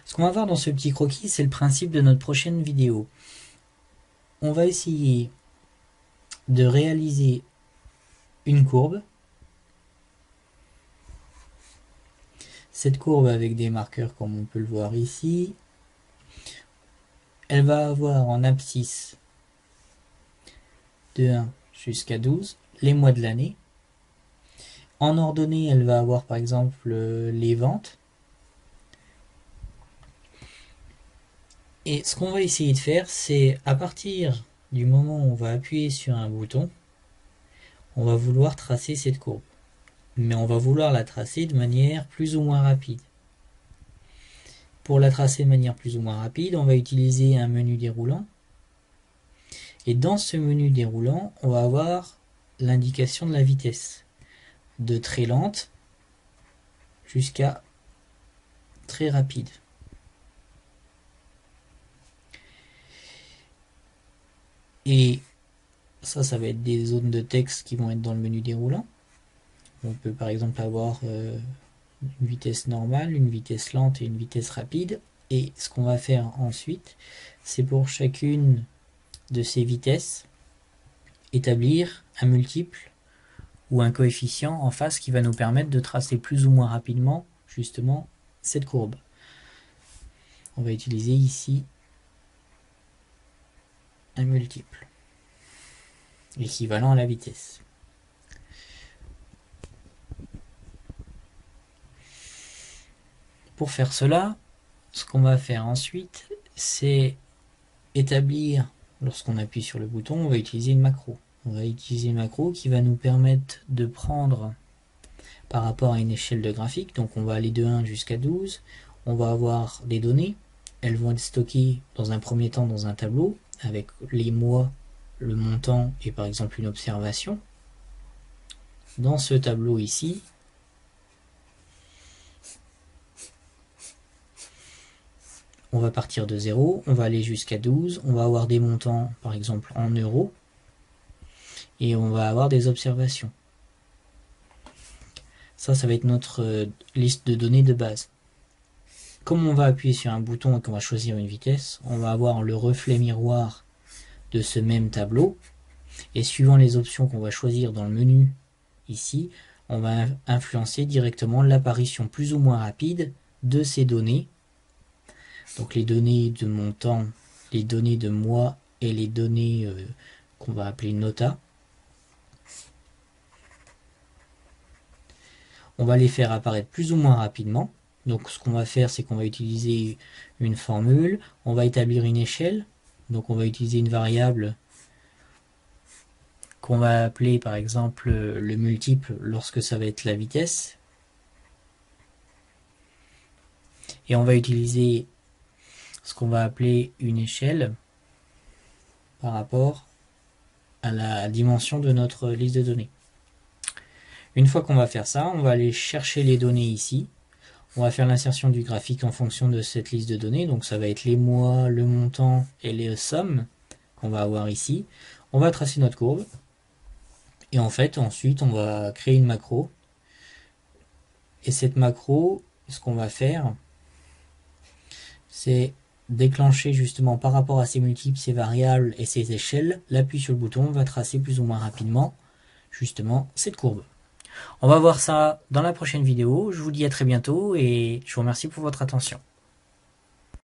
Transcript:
Ce qu'on va voir dans ce petit croquis, c'est le principe de notre prochaine vidéo. On va essayer de réaliser une courbe. Cette courbe avec des marqueurs comme on peut le voir ici, elle va avoir en abscisse de 1 jusqu'à 12 les mois de l'année. En ordonnée, elle va avoir par exemple les ventes. Et ce qu'on va essayer de faire, c'est à partir du moment où on va appuyer sur un bouton, on va vouloir tracer cette courbe. Mais on va vouloir la tracer de manière plus ou moins rapide. Pour la tracer de manière plus ou moins rapide, on va utiliser un menu déroulant. Et dans ce menu déroulant, on va avoir l'indication de la vitesse, de très lente jusqu'à très rapide. Et ça va être des zones de texte qui vont être dans le menu déroulant. On peut par exemple avoir une vitesse normale, une vitesse lente et une vitesse rapide. Et ce qu'on va faire ensuite, c'est pour chacune de ces vitesses, établir un multiple ou un coefficient en face qui va nous permettre de tracer plus ou moins rapidement justement cette courbe. On va utiliser ici un multiple équivalent à la vitesse. Pour faire cela, ce qu'on va faire ensuite, c'est établir, lorsqu'on appuie sur le bouton, on va utiliser une macro. On va utiliser une macro qui va nous permettre de prendre par rapport à une échelle de graphique, donc on va aller de 1 jusqu'à 12, on va avoir des données, elles vont être stockées dans un premier temps dans un tableau, avec les mois, le montant et par exemple une observation. Dans ce tableau ici, on va partir de 0, on va aller jusqu'à 12, on va avoir des montants par exemple en euros, et on va avoir des observations. Ça va être notre liste de données de base. Comme on va appuyer sur un bouton et qu'on va choisir une vitesse, on va avoir le reflet miroir de ce même tableau, et suivant les options qu'on va choisir dans le menu ici, on va influencer directement l'apparition plus ou moins rapide de ces données. Donc les données de montant, les données de mois et les données qu'on va appeler nota. On va les faire apparaître plus ou moins rapidement. Donc ce qu'on va faire, c'est qu'on va utiliser une formule, on va établir une échelle. Donc on va utiliser une variable qu'on va appeler par exemple le multiple lorsque ça va être la vitesse. Et on va utiliser ce qu'on va appeler une échelle par rapport à la dimension de notre liste de données. Une fois qu'on va faire ça, on va aller chercher les données ici. On va faire l'insertion du graphique en fonction de cette liste de données. Donc ça va être les mois, le montant et les sommes qu'on va avoir ici. On va tracer notre courbe. Et en fait, ensuite, on va créer une macro. Et cette macro, ce qu'on va faire, c'est déclencher justement par rapport à ces multiples, ces variables et ces échelles. L'appui sur le bouton va tracer plus ou moins rapidement justement cette courbe. On va voir ça dans la prochaine vidéo. Je vous dis à très bientôt et je vous remercie pour votre attention.